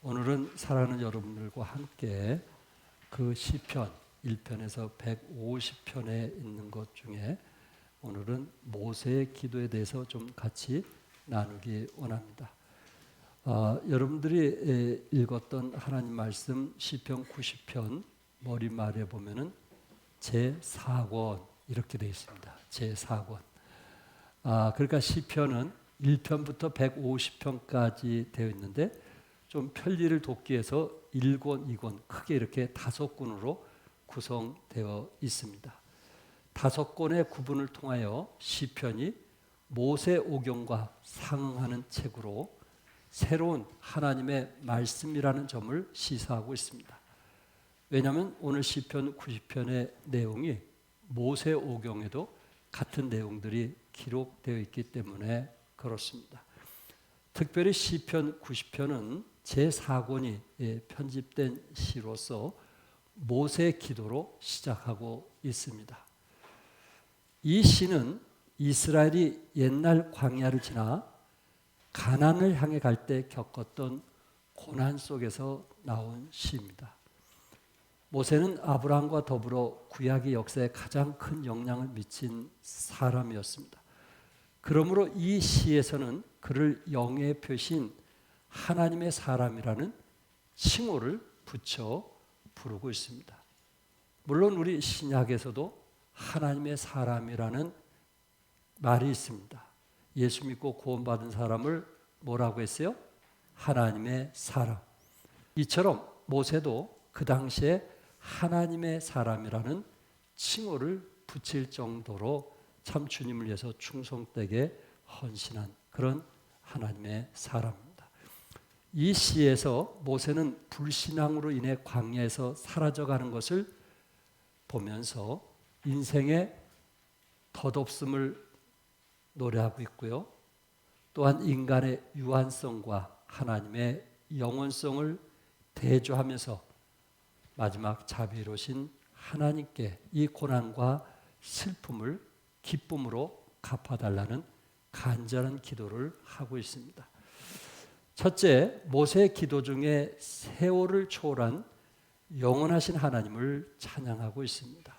오늘은 사랑하는 여러분들과 함께 그 시편 1편에서 150편에 있는 것 중에 오늘은 모세의 기도에 대해서 좀 같이 나누기 원합니다. 여러분들이 읽었던 하나님 말씀 시편 90편 머리말에 보면은 제4권 이렇게 되어 있습니다. 제4권. 그러니까 시편은 1편부터 150편까지 되어 있는데 좀 편리를 돕기 위해서 1권, 2권 크게 이렇게 5권으로 구성되어 있습니다. 5권의 구분을 통하여 시편이 모세 오경과 상응하는 책으로 새로운 하나님의 말씀이라는 점을 시사하고 있습니다. 왜냐하면 오늘 시편 90편의 내용이 모세 오경에도 같은 내용들이 기록되어 있기 때문에 그렇습니다. 특별히 시편 90편은 제4권이 편집된 시로서 모세의 기도로 시작하고 있습니다. 이 시는 이스라엘이 옛날 광야를 지나 가나안을 향해 갈 때 겪었던 고난 속에서 나온 시입니다. 모세는 아브라함과 더불어 구약의 역사에 가장 큰 영향을 미친 사람이었습니다. 그러므로 이 시에서는 그를 영예의 표시인 하나님의 사람이라는 칭호를 붙여 부르고 있습니다. 물론 우리 신약에서도 하나님의 사람이라는 말이 있습니다. 예수 믿고 구원받은 사람을 뭐라고 했어요? 하나님의 사람. 이처럼 모세도 그 당시에 하나님의 사람이라는 칭호를 붙일 정도로 참 주님을 위해서 충성되게 헌신한 그런 하나님의 사람입니다. 이 시에서 모세는 불신앙으로 인해 광야에서 사라져가는 것을 보면서 인생의 덧없음을 노래하고 있고요. 또한 인간의 유한성과 하나님의 영원성을 대조하면서 마지막 자비로우신 하나님께 이 고난과 슬픔을 기쁨으로 갚아달라는 간절한 기도를 하고 있습니다. 첫째, 모세의 기도 중에 세월을 초월한 영원하신 하나님을 찬양하고 있습니다.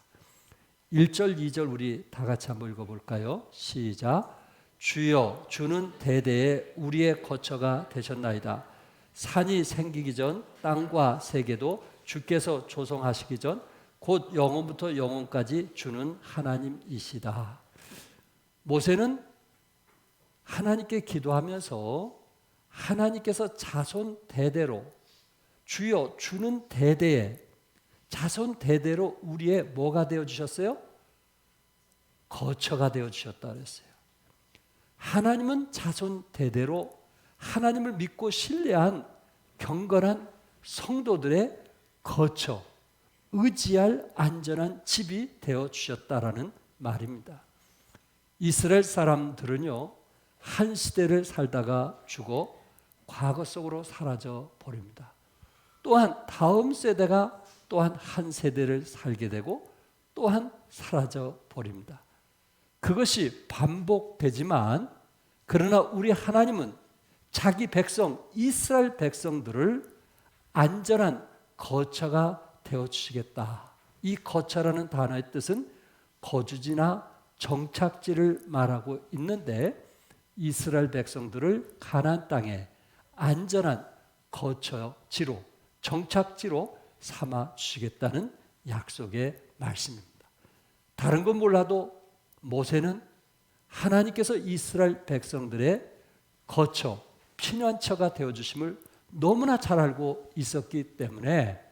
1절, 2절 우리 다 같이 한번 읽어볼까요? 시작. 주여, 주는 대대에 우리의 거처가 되셨나이다. 산이 생기기 전 땅과 세계도 주께서 조성하시기 전 곧 영원부터 영원까지 주는 하나님이시다. 모세는 하나님께 기도하면서 하나님께서 자손 대대로 주여 주는 대대에 자손 대대로 우리의 뭐가 되어주셨어요? 거처가 되어주셨다 그랬어요. 하나님은 자손 대대로 하나님을 믿고 신뢰한 경건한 성도들의 거처, 의지할 안전한 집이 되어주셨다라는 말입니다. 이스라엘 사람들은요, 한 시대를 살다가 죽어 과거 속으로 사라져 버립니다. 또한 다음 세대가 또한 한 세대를 살게 되고 또한 사라져 버립니다. 그것이 반복되지만 그러나 우리 하나님은 자기 백성 이스라엘 백성들을 안전한 거처가 되어주시겠다. 이 거처라는 단어의 뜻은 거주지나 정착지를 말하고 있는데 이스라엘 백성들을 가나안 땅에 안전한 거처지로 정착지로 삼아 주시겠다는 약속의 말씀입니다. 다른 건 몰라도 모세는 하나님께서 이스라엘 백성들의 거처, 피난처가 되어주심을 너무나 잘 알고 있었기 때문에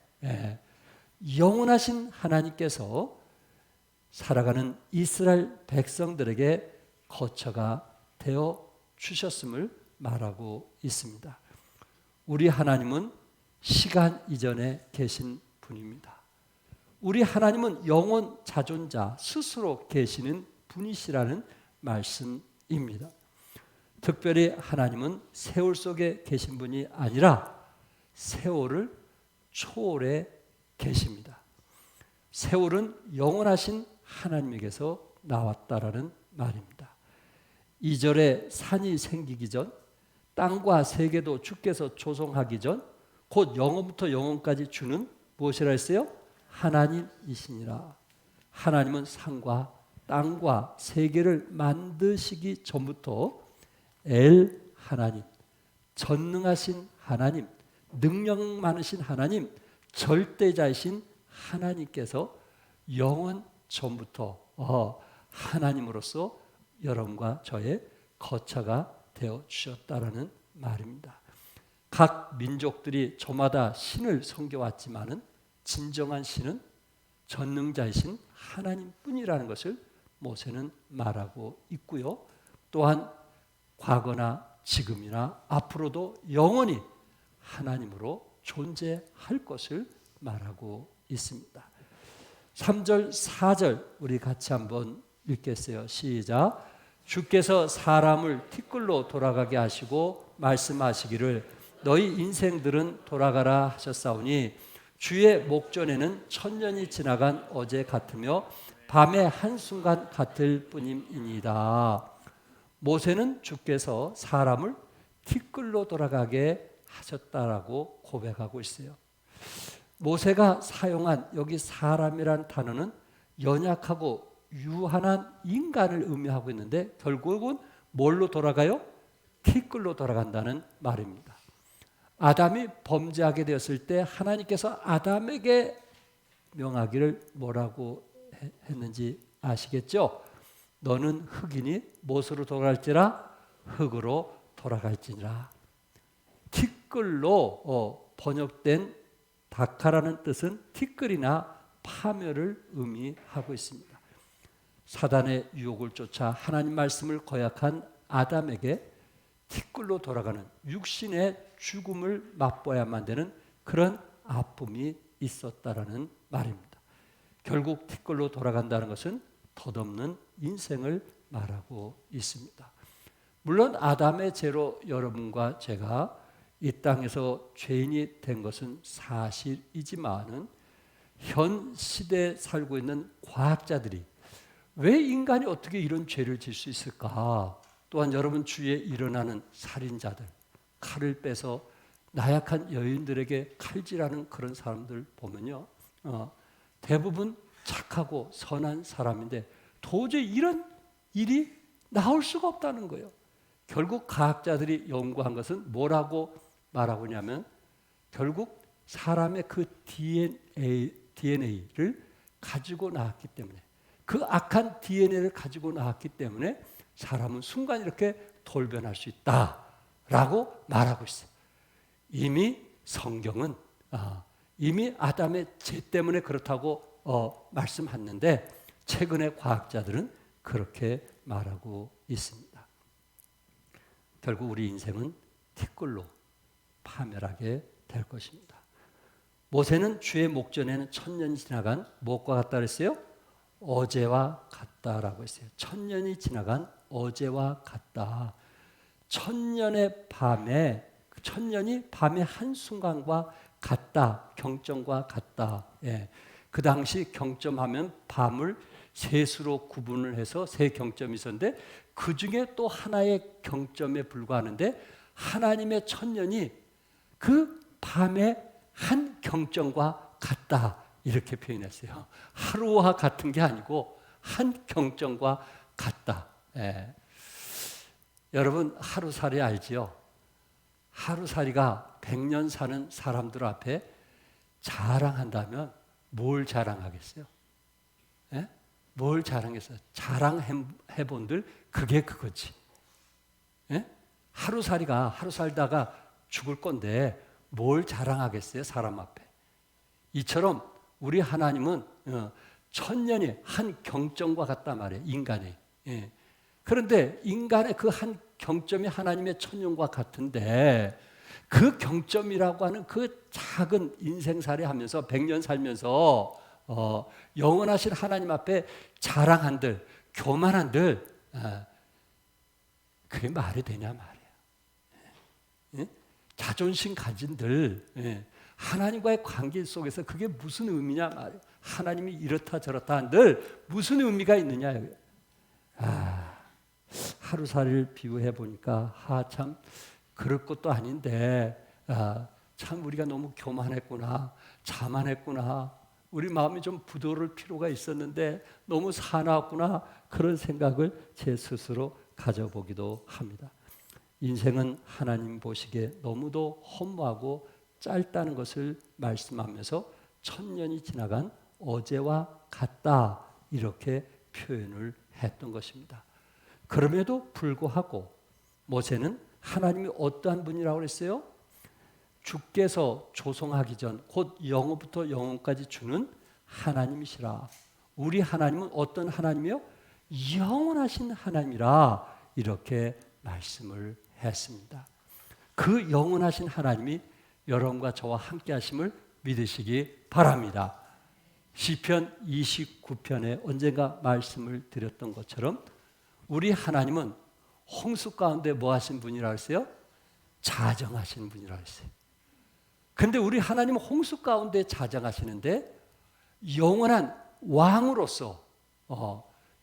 영원하신 하나님께서 살아가는 이스라엘 백성들에게 거처가 되어 주셨음을 말하고 있습니다. 우리 하나님은 시간 이전에 계신 분입니다. 우리 하나님은 영원 자존자 스스로 계시는 분이시라는 말씀입니다. 특별히 하나님은 세월 속에 계신 분이 아니라 세월을 초월해 계십니다. 세월은 영원하신 하나님에게서 나왔다라는 말입니다. 2절에 산이 생기기 전 땅과 세계도 주께서 조성하기 전 곧 영원부터 영원까지 주는 무엇이라 했어요? 하나님이시니라. 하나님은 산과 땅과 세계를 만드시기 전부터 엘 하나님, 전능하신 하나님, 능력 많으신 하나님, 절대자이신 하나님께서 영원 전부터 하나님으로서 여러분과 저의 거처가 되어 주셨다라는 말입니다. 각 민족들이 저마다 신을 섬겨왔지만은 진정한 신은 전능자이신 하나님뿐이라는 것을 모세는 말하고 있고요. 또한 과거나 지금이나 앞으로도 영원히 하나님으로 존재할 것을 말하고 있습니다. 3절, 4절 우리 같이 한번 읽겠어요. 시작. 주께서 사람을 티끌로 돌아가게 하시고 말씀하시기를 너희 인생들은 돌아가라 하셨사오니 주의 목전에는 천년이 지나간 어제 같으며 밤의 한순간 같을 뿐임이니이다. 모세는 주께서 사람을 티끌로 돌아가게 하셨다라고 고백하고 있어요. 모세가 사용한 여기 사람이란 단어는 연약하고 유한한 인간을 의미하고 있는데 결국은 뭘로 돌아가요? 티끌로 돌아간다는 말입니다. 아담이 범죄하게 되었을 때 하나님께서 아담에게 명하기를 뭐라고 했는지 아시겠죠? 너는 흙이니 무엇으로 돌아갈지라? 흙으로 돌아갈지니라. 티끌로 번역된 다카라는 뜻은 티끌이나 파멸을 의미하고 있습니다. 사단의 유혹을 쫓아 하나님 말씀을 거역한 아담에게 티끌로 돌아가는 육신의 죽음을 맛보아야만 되는 그런 아픔이 있었다라는 말입니다. 결국 티끌로 돌아간다는 것은 덧없는 인생을 말하고 있습니다. 물론 아담의 죄로 여러분과 제가 이 땅에서 죄인이 된 것은 사실이지만은 현 시대에 살고 있는 과학자들이 왜 인간이 어떻게 이런 죄를 질 수 있을까? 또한 여러분 주위에 일어나는 살인자들, 칼을 빼서 나약한 여인들에게 칼질하는 그런 사람들 보면요, 대부분 착하고 선한 사람인데 도저히 이런 일이 나올 수가 없다는 거예요. 결국 과학자들이 연구한 것은 뭐라고 말하고 있냐면 결국 사람의 그 DNA를 가지고 나왔기 때문에 그 악한 DNA를 가지고 나왔기 때문에 사람은 순간 이렇게 돌변할 수 있다라고 말하고 있어요. 이미 성경은 이미 아담의 죄 때문에 그렇다고 말씀했는데 최근의 과학자들은 그렇게 말하고 있습니다. 결국 우리 인생은 티끌로 파멸하게 될 것입니다. 모세는 주의 목전에는 천년이 지나간 무엇과 같다 그랬어요? 어제와 같다라고 했어요. 천년이 지나간 어제와 같다. 천년의 밤에 천년이 밤의 한순간과 같다. 경점과 같다. 예. 그 당시 경점하면 밤을 셋으로 구분을 해서 세 경점이 있었는데 그 중에 또 하나의 경점에 불과하는데 하나님의 천년이 그 밤의 한 경점과 같다. 이렇게 표현했어요. 하루와 같은 게 아니고 한 경점과 같다. 예. 여러분 하루살이 알지요? 하루살이가 100년 사는 사람들 앞에 자랑한다면 뭘 자랑하겠어요? 예? 뭘 자랑했어요? 자랑해본들 그게 그거지. 예? 하루 살다가 죽을 건데 뭘 자랑하겠어요? 사람 앞에. 이처럼 우리 하나님은 천년이 한 경점과 같단 말이에요. 인간의. 예. 그런데 인간의 그 한 경점이 하나님의 천년과 같은데 그 경점이라고 하는 그 작은 인생살이 하면서 100년 살면서 영원하신 하나님 앞에 자랑한들, 교만한들 그게 말이 되냐 말이야. 예? 자존심 가진들 하나님과의 관계 속에서 그게 무슨 의미냐 말이야. 하나님이 이렇다 저렇다 한들 무슨 의미가 있느냐. 하루살이를 비유해 보니까 참 그럴 것도 아닌데 참 우리가 너무 교만했구나, 자만했구나, 우리 마음이 좀 부드러울 필요가 있었는데 너무 사나웠구나, 그런 생각을 제 스스로 가져보기도 합니다. 인생은 하나님 보시기에 너무도 허무하고 짧다는 것을 말씀하면서 1000년이 지나간 어제와 같다, 이렇게 표현을 했던 것입니다. 그럼에도 불구하고 모세는 하나님이 어떠한 분이라고 그랬어요? 주께서 조성하기 전 곧 영원부터 영원까지 주는 하나님이시라. 우리 하나님은 어떤 하나님이요? 영원하신 하나님이라, 이렇게 말씀을 했습니다. 그 영원하신 하나님이 여러분과 저와 함께 하심을 믿으시기 바랍니다. 시편 29편에 언젠가 말씀을 드렸던 것처럼 우리 하나님은 홍수 가운데 뭐 하신 분이라고 했어요? 자정하신 분이라고 했어요. 근데 우리 하나님은 홍수 가운데 자정하시는데 영원한 왕으로서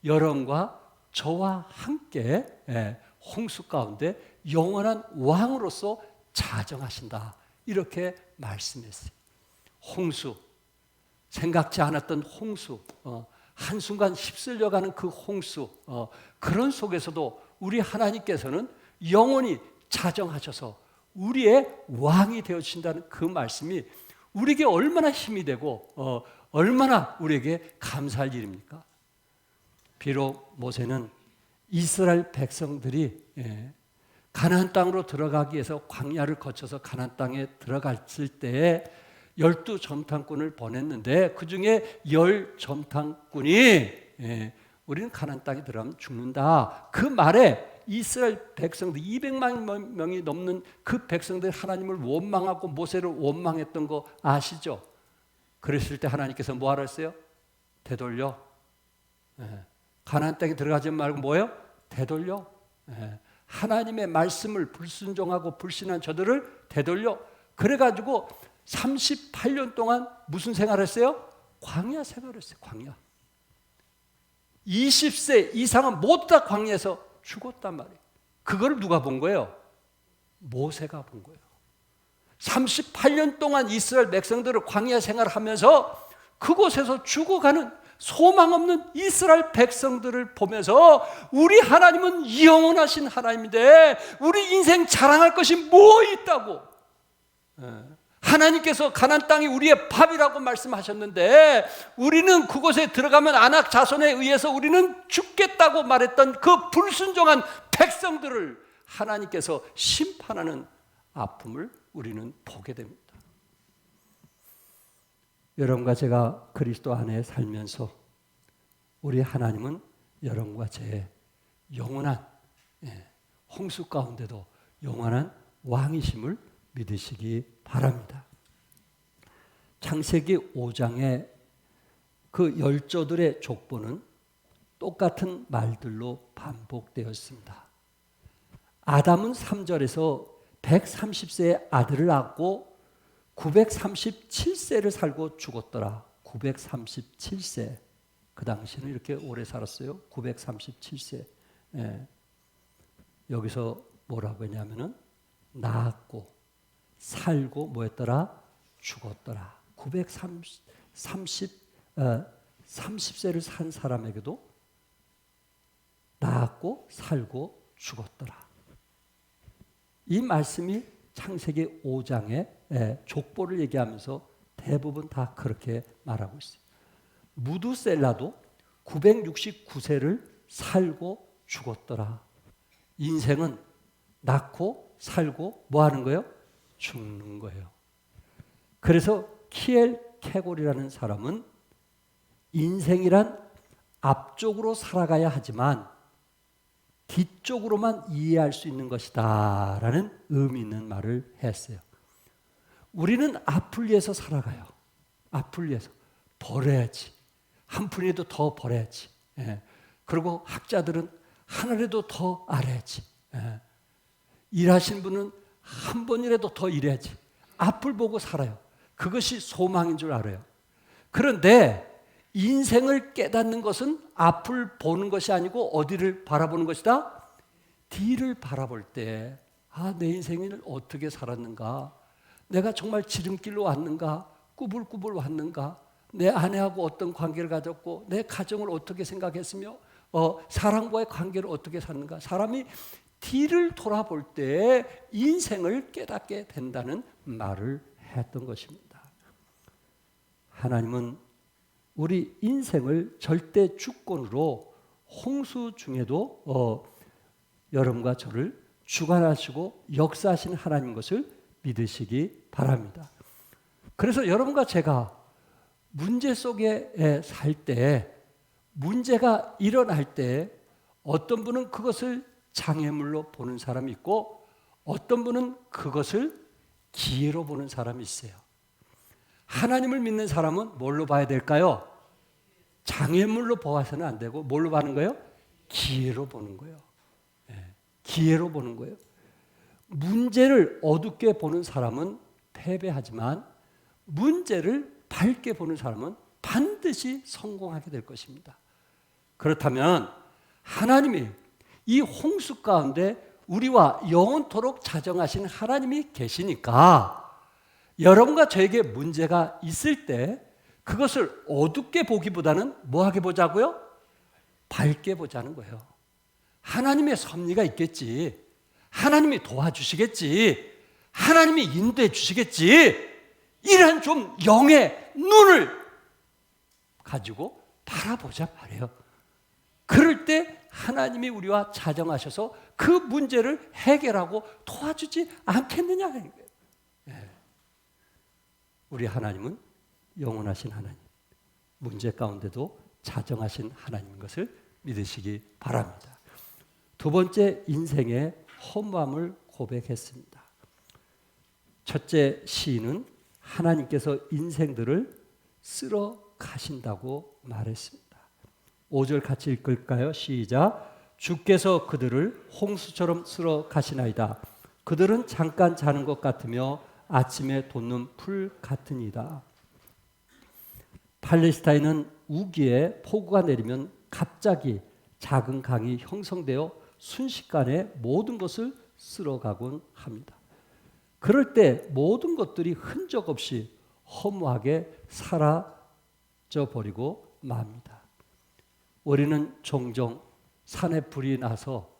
여러분과 저와 함께 홍수 가운데 영원한 왕으로서 자정하신다, 이렇게 말씀했어요. 홍수, 생각지 않았던 홍수, 한순간 휩쓸려가는 그 홍수, 그런 속에서도 우리 하나님께서는 영원히 자정하셔서 우리의 왕이 되어주신다는 그 말씀이 우리에게 얼마나 힘이 되고 얼마나 우리에게 감사할 일입니까? 비록 모세는 이스라엘 백성들이 가나안 땅으로 들어가기 위해서 광야를 거쳐서 가나안 땅에 들어갔을 때에 12점탕꾼을 보냈는데 그 중에 10점탕꾼이 우리는 가나안 땅에 들어가면 죽는다, 그 말에 이스라엘 백성들 200만 명이 넘는 그 백성들 하나님을 원망하고 모세를 원망했던 거 아시죠? 그랬을 때 하나님께서 뭐 하라 했어요? 되돌려. 가나안 땅에 들어가지 말고 뭐예요? 되돌려. 하나님의 말씀을 불순종하고 불신한 저들을 되돌려. 그래가지고 38년 동안 무슨 생활을 했어요? 광야 생활을 했어요. 광야. 20세 이상은 모두 다 광야에서 죽었단 말이에요. 그걸 누가 본 거예요? 모세가 본 거예요. 38년 동안 이스라엘 백성들을 광야 생활하면서 그곳에서 죽어가는 소망 없는 이스라엘 백성들을 보면서 우리 하나님은 영원하신 하나님인데 우리 인생 자랑할 것이 뭐 있다고? 하나님께서 가나안 땅이 우리의 밥이라고 말씀하셨는데 우리는 그곳에 들어가면 아낙 자손에 의해서 우리는 죽겠다고 말했던 그 불순종한 백성들을 하나님께서 심판하는 아픔을 우리는 보게 됩니다. 여러분과 제가 그리스도 안에 살면서 우리 하나님은 여러분과 제 영원한 홍수 가운데도 영원한 왕이심을 믿으시기 바랍니다. 창세기 5장의 그 열조들의 족보는 똑같은 말들로 반복되었습니다. 아담은 3절에서 130세의 아들을 낳고 937세를 살고 죽었더라. 937세. 그 당시는 이렇게 오래 살았어요. 937세. 여기서 뭐라고 했냐면은 낳았고 살고 뭐였더라? 죽었더라. 30세를 산 사람에게도 낳았고 살고 죽었더라. 이 말씀이 창세기 5장의 족보를 얘기하면서 대부분 다 그렇게 말하고 있어요. 무두셀라도 969세를 살고 죽었더라. 인생은 낳고 살고 뭐 하는 거예요? 죽는 거예요. 그래서 키엘 케골이라는 사람은 인생이란 앞쪽으로 살아가야 하지만 뒤쪽으로만 이해할 수 있는 것이다 라는 의미 있는 말을 했어요. 우리는 앞을 위해서 살아가요. 앞을 위해서 벌어야지. 한 푼이라도 더 벌어야지. 그리고 학자들은 하늘에도 더 알아야지. 일하신 분은 한 번이라도 더 일해야지. 앞을 보고 살아요. 그것이 소망인 줄 알아요. 그런데 인생을 깨닫는 것은 앞을 보는 것이 아니고 어디를 바라보는 것이다? 뒤를 바라볼 때 내 인생을 어떻게 살았는가? 내가 정말 지름길로 왔는가? 꾸불꾸불 왔는가? 내 아내하고 어떤 관계를 가졌고 내 가정을 어떻게 생각했으며 사람과의 관계를 어떻게 샀는가? 사람이 뒤를 돌아볼 때 인생을 깨닫게 된다는 말을 했던 것입니다. 하나님은 우리 인생을 절대 주권으로 홍수 중에도 여러분과 저를 주관하시고 역사하신 하나님 것을 믿으시기 바랍니다. 그래서 여러분과 제가 문제 속에 살 때, 문제가 일어날 때 어떤 분은 그것을 장애물로 보는 사람이 있고 어떤 분은 그것을 기회로 보는 사람이 있어요. 하나님을 믿는 사람은 뭘로 봐야 될까요? 장애물로 보아서는 안 되고 뭘로 보는 거예요? 기회로 보는 거예요. 기회로 보는 거예요. 문제를 어둡게 보는 사람은 패배하지만 문제를 밝게 보는 사람은 반드시 성공하게 될 것입니다. 그렇다면 하나님이 이 홍수 가운데 우리와 영원토록 자정하신 하나님이 계시니까 여러분과 저에게 문제가 있을 때 그것을 어둡게 보기보다는 뭐하게 보자고요? 밝게 보자는 거예요. 하나님의 섭리가 있겠지. 하나님이 도와주시겠지. 하나님이 인도해 주시겠지. 이런 좀 영의 눈을 가지고 바라보자 말이에요. 그럴 때 하나님이 우리와 자정하셔서 그 문제를 해결하고 도와주지 않겠느냐 하는 거예요. 우리 하나님은 영원하신 하나님, 문제 가운데도 자정하신 하나님인 것을 믿으시기 바랍니다. 두 번째, 인생의 허무함을 고백했습니다. 첫째, 시인은 하나님께서 인생들을 쓸어 가신다고 말했습니다. 5절 같이 읽을까요? 시작. 주께서 그들을 홍수처럼 쓸어 가시나이다. 그들은 잠깐 자는 것 같으며 아침에 돋는 풀 같으니이다. 팔레스타인은 우기에 폭우가 내리면 갑자기 작은 강이 형성되어 순식간에 모든 것을 쓸어가곤 합니다. 그럴 때 모든 것들이 흔적 없이 허무하게 사라져 버리고 맙니다. 우리는 종종 산에 불이 나서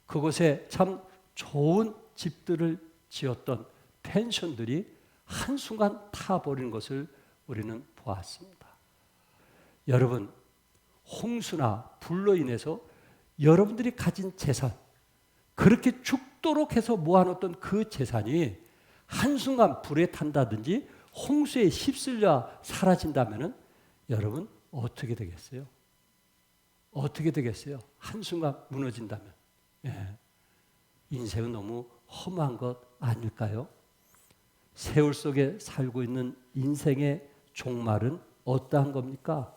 그곳에 참 좋은 집들을 지었던 펜션들이 한순간 타버리는 것을 우리는 보았습니다. 여러분, 홍수나 불로 인해서 여러분들이 가진 재산, 그렇게 죽도록 해서 모아놓던 그 재산이 한순간 불에 탄다든지 홍수에 휩쓸려 사라진다면 여러분 어떻게 되겠어요? 어떻게 되겠어요? 한순간 무너진다면. 인생은 너무 험한 것 아닐까요? 세월 속에 살고 있는 인생의 종말은 어떠한 겁니까?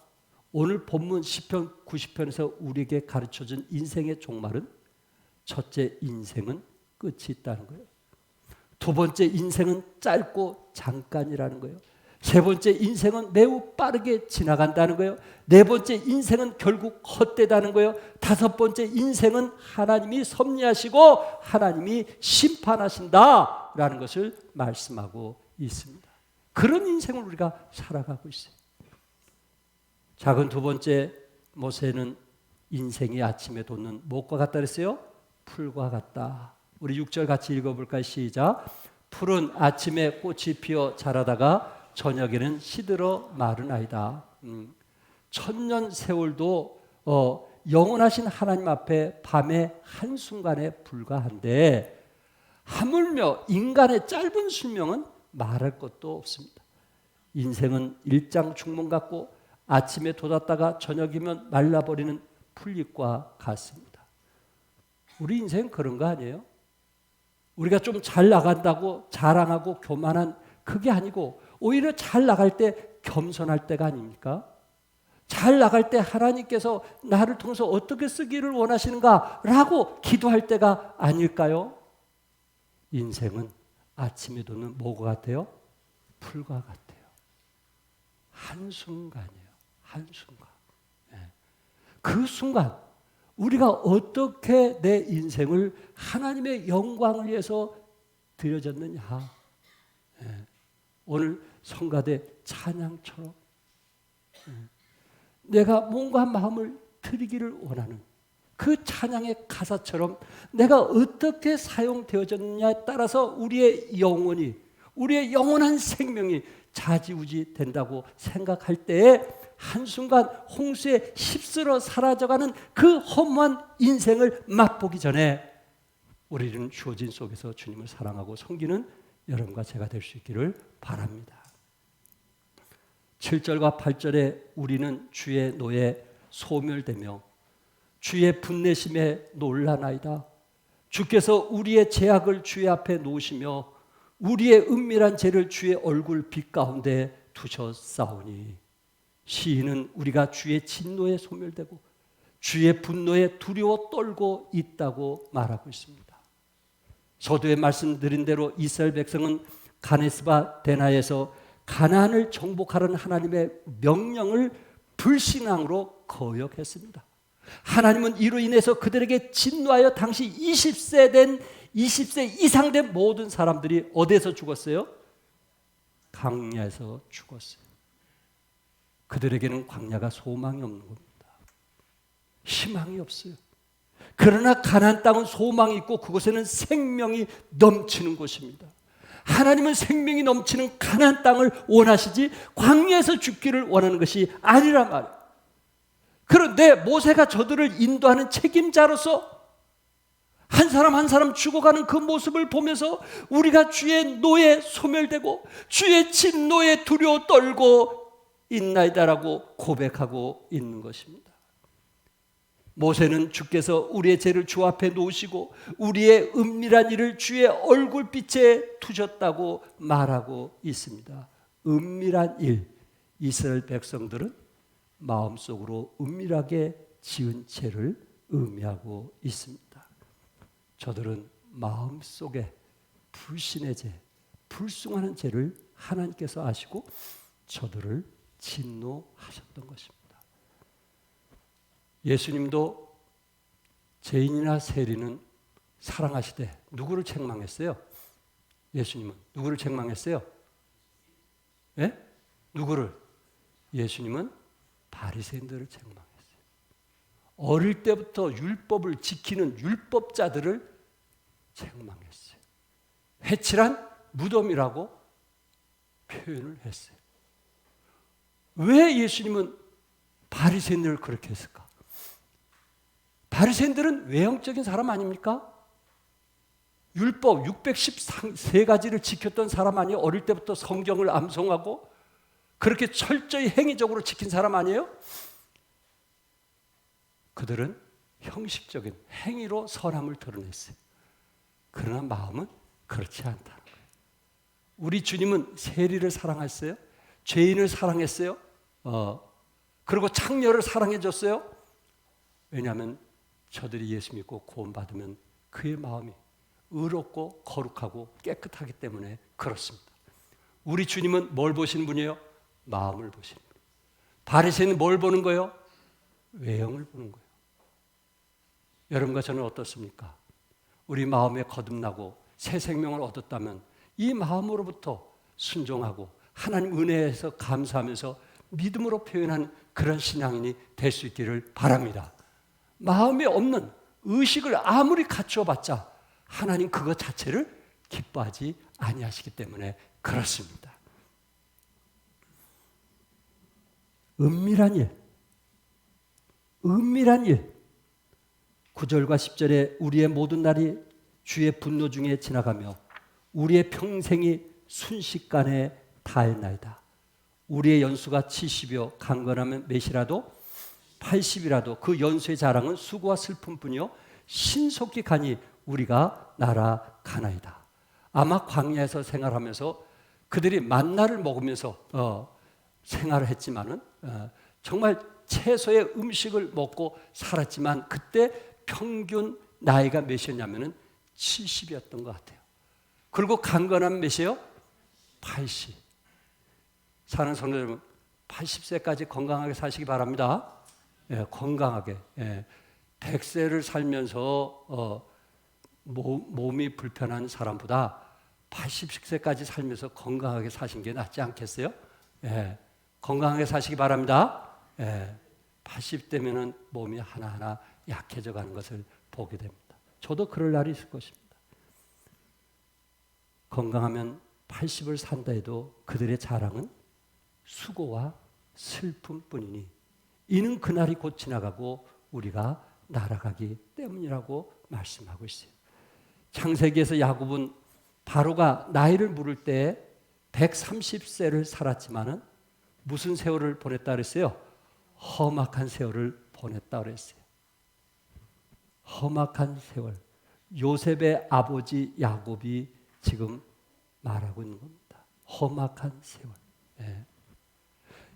오늘 본문 시편 90편에서 우리에게 가르쳐준 인생의 종말은 첫째, 인생은 끝이 있다는 거예요. 두 번째, 인생은 짧고 잠깐이라는 거예요. 세 번째, 인생은 매우 빠르게 지나간다는 거예요. 네 번째, 인생은 결국 헛되다는 거예요. 다섯 번째, 인생은 하나님이 섭리하시고 하나님이 심판하신다라는 것을 말씀하고 있습니다. 그런 인생을 우리가 살아가고 있어요. 작은 두 번째, 모세는 인생이 아침에 돋는 무엇과 같다 그랬어요? 풀과 같다. 우리 6절 같이 읽어볼까요? 시작. 풀은 아침에 꽃이 피어 자라다가 저녁에는 시들어 마르나이다. 천년 세월도 영원하신 하나님 앞에 밤의 한순간에 불과한데 하물며 인간의 짧은 수명은 말할 것도 없습니다. 인생은 일장중몽 같고 아침에 돋았다가 저녁이면 말라버리는 풀잎과 같습니다. 우리 인생 그런 거 아니에요? 우리가 좀 잘 나간다고 자랑하고 교만한 그게 아니고 오히려 잘 나갈 때 겸손할 때가 아닙니까? 잘 나갈 때 하나님께서 나를 통해서 어떻게 쓰기를 원하시는가 라고 기도할 때가 아닐까요? 인생은 아침에 돋는 뭐가 같아요? 풀과 같아요. 한순간이에요. 한순간. 그 순간 우리가 어떻게 내 인생을 하나님의 영광을 위해서 드려졌느냐. 오늘 성가대 찬양처럼 내가 뭔가 마음을 드리기를 원하는 그 찬양의 가사처럼 내가 어떻게 사용되어졌느냐에 따라서 우리의 영혼이, 우리의 영원한 생명이 좌지우지 된다고 생각할 때에 한순간 홍수에 휩쓸어 사라져가는 그 허무한 인생을 맛보기 전에 우리는 주어진 속에서 주님을 사랑하고 섬기는 여러분과 제가 될 수 있기를 바랍니다. 7절과 8절에 우리는 주의 노에 소멸되며 주의 분내심에 놀라나이다. 주께서 우리의 죄악을 주의 앞에 놓으시며 우리의 은밀한 죄를 주의 얼굴 빛 가운데 두셨사오니 시인은 우리가 주의 진노에 소멸되고 주의 분노에 두려워 떨고 있다고 말하고 있습니다. 서두에 말씀드린 대로 이스라엘 백성은 가데스바 데나에서 가나안을 정복하라는 하나님의 명령을 불신앙으로 거역했습니다. 하나님은 이로 인해서 그들에게 진노하여 당시 20세 이상 된 모든 사람들이 어디에서 죽었어요? 광야에서 죽었어요. 그들에게는 광야가 소망이 없는 겁니다. 희망이 없어요. 그러나 가나안 땅은 소망이 있고 그곳에는 생명이 넘치는 곳입니다. 하나님은 생명이 넘치는 가나안 땅을 원하시지 광야에서 죽기를 원하는 것이 아니란 말이에요. 그런데 모세가 저들을 인도하는 책임자로서 한 사람 한 사람 죽어가는 그 모습을 보면서 우리가 주의 노에 소멸되고 주의 진노에 두려워 떨고 있나이다라고 고백하고 있는 것입니다. 모세는 주께서 우리의 죄를 주 앞에 놓으시고 우리의 은밀한 일을 주의 얼굴빛에 두셨다고 말하고 있습니다. 은밀한 일, 이스라엘 백성들은 마음속으로 은밀하게 지은 죄를 의미하고 있습니다. 저들은 마음속에 불신의 죄, 불순하는 죄를 하나님께서 아시고 저들을 진노하셨던 것입니다. 예수님도 죄인이나 세리는 사랑하시되 누구를 책망했어요? 예수님은 누구를 책망했어요? 예? 누구를? 예수님은 바리새인들을 책망했어요. 어릴 때부터 율법을 지키는 율법자들을 책망했어요. 회칠한 무덤이라고 표현을 했어요. 왜 예수님은 바리새인들을 그렇게 했을까? 바리새인들은 외형적인 사람 아닙니까? 율법 613가지를 지켰던 사람 아니에요? 어릴 때부터 성경을 암송하고 그렇게 철저히 행위적으로 지킨 사람 아니에요? 그들은 형식적인 행위로 선함을 드러냈어요. 그러나 마음은 그렇지 않다는 거예요. 우리 주님은 세리를 사랑했어요? 죄인을 사랑했어요? 그리고 창녀를 사랑해 줬어요? 왜냐하면 저들이 예수 믿고 구원받으면 그의 마음이 의롭고 거룩하고 깨끗하기 때문에 그렇습니다. 우리 주님은 뭘 보시는 분이에요? 마음을 보시는 분이에요. 바리새인은 뭘 보는 거예요? 외형을 보는 거예요. 여러분과 저는 어떻습니까? 우리 마음에 거듭나고 새 생명을 얻었다면 이 마음으로부터 순종하고 하나님 은혜에서 감사하면서 믿음으로 표현한 그런 신앙인이 될 수 있기를 바랍니다. 마음에 없는 의식을 아무리 갖추어봤자 하나님 그것 자체를 기뻐하지 아니하시기 때문에 그렇습니다. 은밀한 일, 은밀한 일. 9절과 10절에 우리의 모든 날이 주의 분노 중에 지나가며 우리의 평생이 순식간에 다했나이다. 우리의 연수가 70이요 강건하면 몇이라도 80이라도 그 연수의 자랑은 수고와 슬픔뿐이요 신속히 가니 우리가 날아가나이다. 아마 광야에서 생활하면서 그들이 만나를 먹으면서 생활을 했지만은 정말 채소의 음식을 먹고 살았지만 그때 평균 나이가 몇이었냐면은 70이었던 것 같아요. 그리고 강건하면 몇이에요? 80. 사는 성도 여러분, 80세까지 건강하게 사시기 바랍니다. 예, 건강하게. 예. 100세를 살면서 몸이 불편한 사람보다 80세까지 살면서 건강하게 사신 게 낫지 않겠어요? 예, 건강하게 사시기 바랍니다. 예, 80대면은 몸이 하나하나 약해져 가는 것을 보게 됩니다. 저도 그럴 날이 있을 것입니다. 건강하면 80을 산다 해도 그들의 자랑은 수고와 슬픔뿐이니 이는 그날이 곧 지나가고 우리가 날아가기 때문이라고 말씀하고 있어요. 창세기에서 야곱은 바로가 나이를 물을 때 130세를 살았지만은 무슨 세월을 보냈다 그랬어요? 험악한 세월을 보냈다 그랬어요. 험악한 세월. 요셉의 아버지 야곱이 지금 말하고 있는 겁니다. 험악한 세월. 예.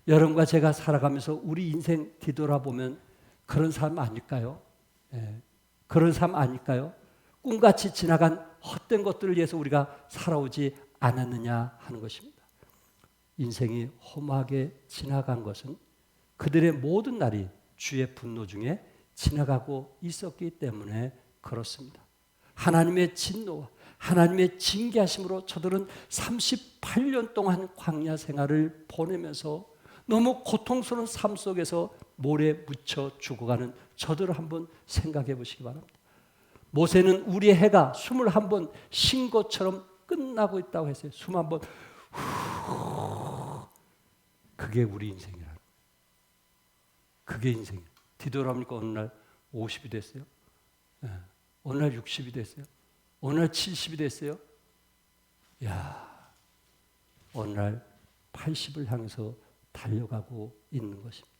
여러분과 제가 살아가면서 우리 인생 뒤돌아보면 그런 삶 아닐까요? 예. 그런 삶 아닐까요? 꿈같이 지나간 헛된 것들을 위해서 우리가 살아오지 않았느냐 하는 것입니다. 인생이 험하게 지나간 것은 그들의 모든 날이 주의 분노 중에 지나가고 있었기 때문에 그렇습니다. 하나님의 진노와 하나님의 징계하심으로 저들은 38년 동안 광야 생활을 보내면서 너무 고통스러운 삶 속에서 모래에 묻혀 죽어가는 저들을 한번 생각해 보시기 바랍니다. 모세는 우리의 해가 21번 쉰 것처럼 끝나고 있다고 했어요. 21번 그게 우리 인생이라. 그게 인생이에요. 뒤돌아보니까 어느 날 50이 됐어요. 네. 어느 날 60이 됐어요. 어느 날 70이 됐어요. 어느 날 80을 향해서 달려가고 있는 것입니다.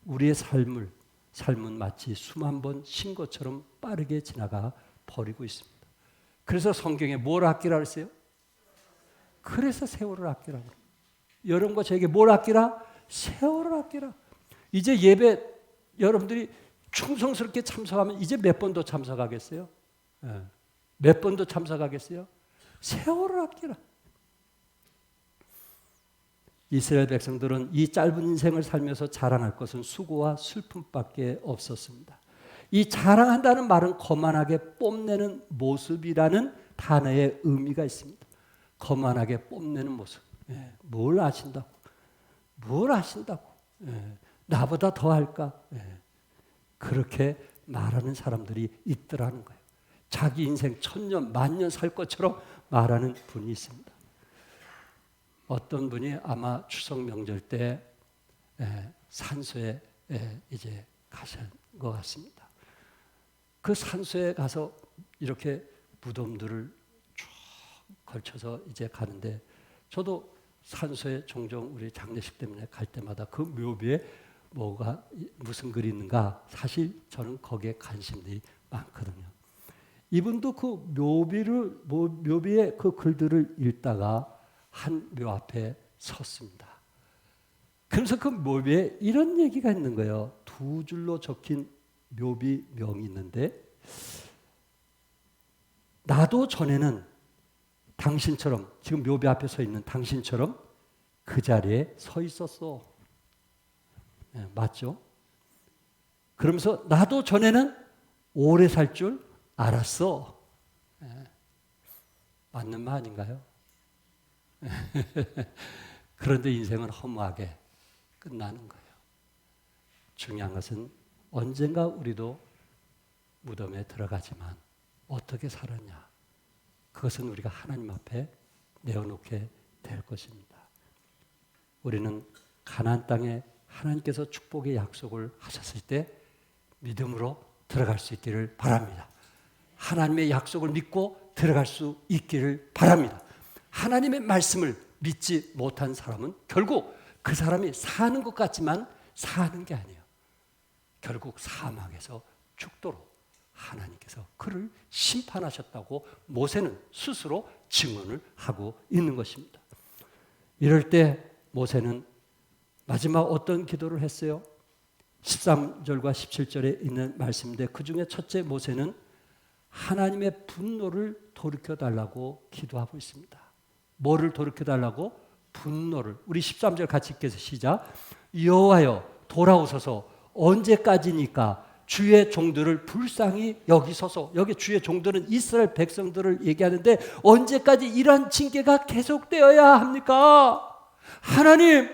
우리의 삶은 마치 수만 번 쉰 것처럼 빠르게 지나가 버리고 있습니다. 그래서 성경에 뭘 아끼라 그랬어요? 그래서 세월을 아끼라고. 여러분과 저에게 뭘 아끼라? 세월을 아끼라. 이제 예배 여러분들이 충성스럽게 참석하면 이제 몇 번 더 참석하겠어요? 네. 몇 번 더 참석하겠어요? 세월을 아끼라. 이스라엘 백성들은 이 짧은 인생을 살면서 자랑할 것은 수고와 슬픔밖에 없었습니다. 이 자랑한다는 말은 거만하게 뽐내는 모습이라는 단어의 의미가 있습니다. 거만하게 뽐내는 모습. 예, 뭘 아신다고? 뭘 아신다고? 예, 나보다 더 할까? 예, 그렇게 말하는 사람들이 있더라는 거예요. 자기 인생 1000년, 10,000년 살 것처럼 말하는 분이 있습니다. 어떤 분이 아마 추석 명절 때 산소에 이제 가신 것 같습니다. 그 산소에 가서 이렇게 무덤들을 쭉 걸쳐서 이제 가는데 저도 산소에 종종 우리 장례식 때문에 갈 때마다 그 묘비에 뭐가 무슨 글이 있는가 사실 저는 거기에 관심이 많거든요. 이분도 그 묘비의 그 글들을 읽다가 한 묘 앞에 섰습니다. 그래서 그 묘비에 이런 얘기가 있는 거예요. 2줄로 적힌 묘비명이 있는데 나도 전에는 당신처럼 지금 묘비 앞에 서 있는 당신처럼 그 자리에 서 있었어. 네, 맞죠? 그러면서 나도 전에는 오래 살 줄 알았어. 네, 맞는 말 아닌가요? 그런데 인생은 허무하게 끝나는 거예요. 중요한 것은 언젠가 우리도 무덤에 들어가지만 어떻게 살았냐. 그것은 우리가 하나님 앞에 내어놓게 될 것입니다. 우리는 가나안 땅에 하나님께서 축복의 약속을 하셨을 때 믿음으로 들어갈 수 있기를 바랍니다. 하나님의 약속을 믿고 들어갈 수 있기를 바랍니다. 하나님의 말씀을 믿지 못한 사람은 결국 그 사람이 사는 것 같지만 사는 게 아니에요. 결국 사망에서 죽도록 하나님께서 그를 심판하셨다고 모세는 스스로 증언을 하고 있는 것입니다. 이럴 때 모세는 마지막 어떤 기도를 했어요? 13절과 17절에 있는 말씀인데 그 중에 첫째 모세는 하나님의 분노를 돌이켜달라고 기도하고 있습니다. 뭐를 돌이켜달라고? 분노를. 우리 13절 같이 읽겠습니다. 시작. 여호와여 돌아오소서 언제까지니까 주의 종들을 불쌍히 여기소서. 여기 주의 종들은 이스라엘 백성들을 얘기하는데 언제까지 이러한 징계가 계속되어야 합니까? 하나님,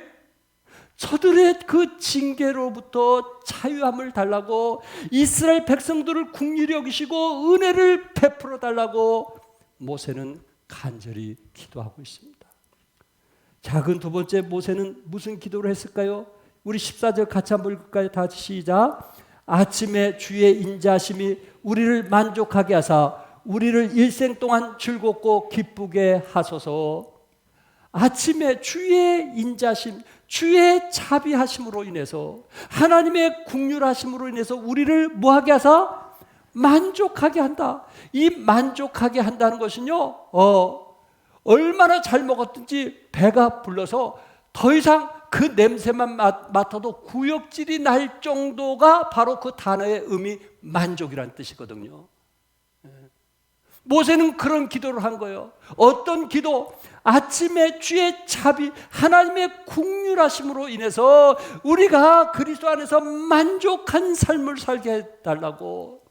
저들의 그 징계로부터 자유함을 달라고, 이스라엘 백성들을 긍휼히 여기시고 은혜를 베풀어 달라고 모세는 간절히 기도하고 있습니다. 작은 두 번째, 모세는 무슨 기도를 했을까요? 우리 14절 같이 한번 읽을까요? 다 같이 시작. 아침에 주의 인자심이 우리를 만족하게 하사 우리를 일생 동안 즐겁고 기쁘게 하소서. 아침에 주의 인자심, 주의 자비하심으로 인해서, 하나님의 긍휼하심으로 인해서 우리를 뭐하게 하사? 만족하게 한다. 이 만족하게 한다는 것은요, 얼마나 잘 먹었든지 배가 불러서 더 이상 그 냄새만 맡아도 구역질이 날 정도가 바로 그 단어의 의미, 만족이라는 뜻이거든요. 모세는 그런 기도를 한 거예요. 어떤 기도? 아침에 주의 자비, 하나님의 긍휼하심으로 인해서 우리가 그리스도 안에서 만족한 삶을 살게 해달라고,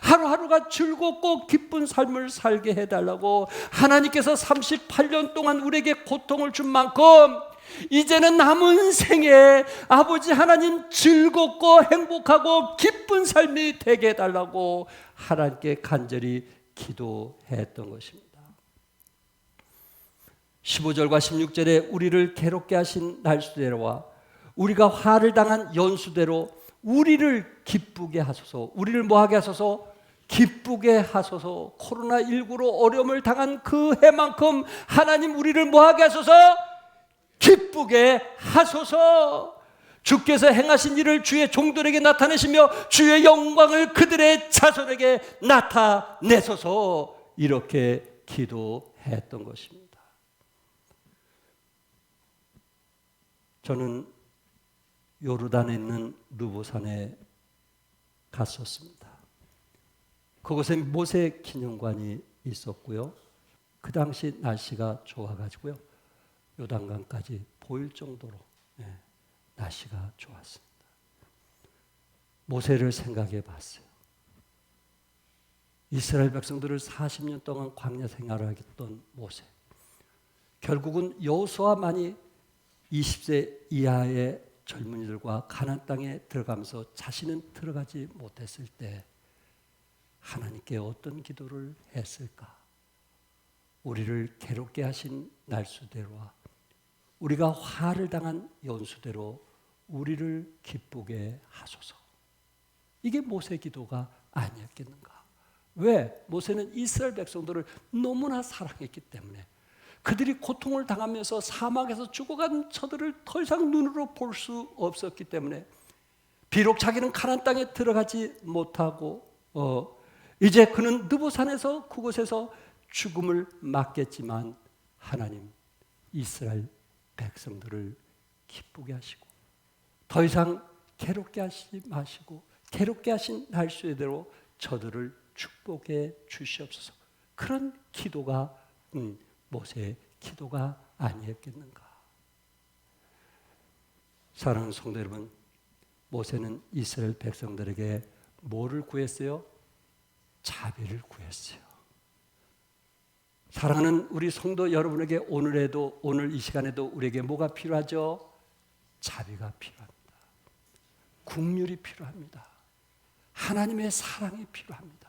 하루하루가 즐겁고 기쁜 삶을 살게 해달라고, 하나님께서 38년 동안 우리에게 고통을 준 만큼 이제는 남은 생에 아버지 하나님 즐겁고 행복하고 기쁜 삶이 되게 해달라고 하나님께 간절히 기도했던 것입니다. 15절과 16절에 우리를 괴롭게 하신 날수대로와 우리가 화를 당한 연수대로 우리를 기쁘게 하소서. 우리를 뭐하게 하소서? 기쁘게 하소서. 코로나19로 어려움을 당한 그 해만큼 하나님 우리를 뭐하게 하소서? 기쁘게 하소서. 주께서 행하신 일을 주의 종들에게 나타내시며 주의 영광을 그들의 자손에게 나타내소서. 이렇게 기도했던 것입니다. 저는 요르단에 있는 르보산에 갔었습니다. 그곳에 모세 기념관이 있었고요. 그 당시 날씨가 좋아가지고요, 요단강까지 보일 정도로 날씨가 좋았습니다. 모세를 생각해 봤어요. 이스라엘 백성들을 40년 동안 광야 생활을 하겠던 모세. 결국은 여호수아만이 20세 이하의 젊은이들과 가나안 땅에 들어가면서 자신은 들어가지 못했을 때 하나님께 어떤 기도를 했을까? 우리를 괴롭게 하신 날수대로와 우리가 화를 당한 연수대로 우리를 기쁘게 하소서. 이게 모세 기도가 아니었겠는가? 왜? 모세는 이스라엘 백성들을 너무나 사랑했기 때문에, 그들이 고통을 당하면서 사막에서 죽어간 저들을 더 이상 눈으로 볼 수 없었기 때문에, 비록 자기는 가나안 땅에 들어가지 못하고 이제 그는 느보산에서 그곳에서 죽음을 맞겠지만, 하나님 이스라엘 백성들을 기쁘게 하시고 더 이상 괴롭게 하시지 마시고 괴롭게 하신 날수대로 저들을 축복해 주시옵소서. 그런 기도가 모세의 기도가 아니었겠는가? 사랑하는 성도 여러분, 모세는 이스라엘 백성들에게 뭐를 구했어요? 자비를 구했어요. 사랑하는 우리 성도 여러분에게 오늘에도, 오늘 이 시간에도 우리에게 뭐가 필요하죠? 자비가 필요합니다. 긍휼이 필요합니다. 하나님의 사랑이 필요합니다.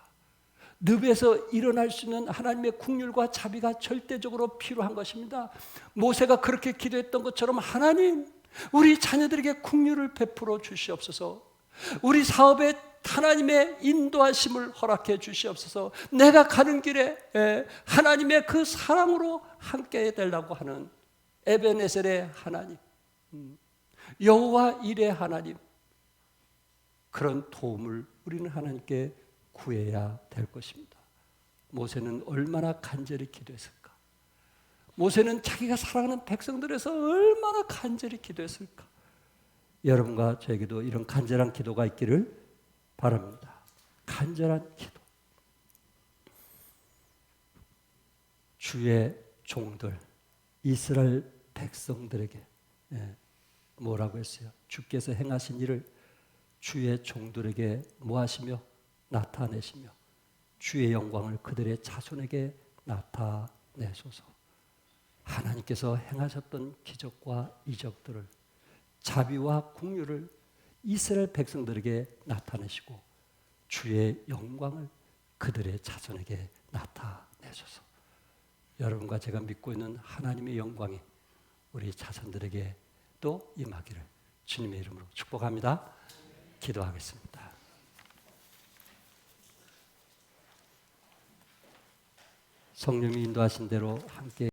늪에서 일어날 수 있는 하나님의 긍휼과 자비가 절대적으로 필요한 것입니다. 모세가 그렇게 기도했던 것처럼 하나님, 우리 자녀들에게 긍휼을 베풀어 주시옵소서. 우리 사업에 하나님의 인도하심을 허락해 주시옵소서. 내가 가는 길에 하나님의 그 사랑으로 함께 되려고 하는 에베네셀의 하나님, 여호와 일의 하나님, 그런 도움을 우리는 하나님께 구해야 될 것입니다. 모세는 얼마나 간절히 기도했을까? 모세는 자기가 사랑하는 백성들에서 얼마나 간절히 기도했을까? 여러분과 저에게도 이런 간절한 기도가 있기를 바랍니다. 간절한 기도. 주의 종들, 이스라엘 백성들에게 뭐라고 했어요? 주께서 행하신 일을 주의 종들에게 뭐하시며 나타내시며 주의 영광을 그들의 자손에게 나타내소서. 하나님께서 행하셨던 기적과 이적들을, 자비와 긍휼을 이스라엘 백성들에게 나타내시고 주의 영광을 그들의 자손에게 나타내소서. 여러분과 제가 믿고 있는 하나님의 영광이 우리 자손들에게 또 임하기를 주님의 이름으로 축복합니다. 기도하겠습니다. 성령이 인도하신 대로 함께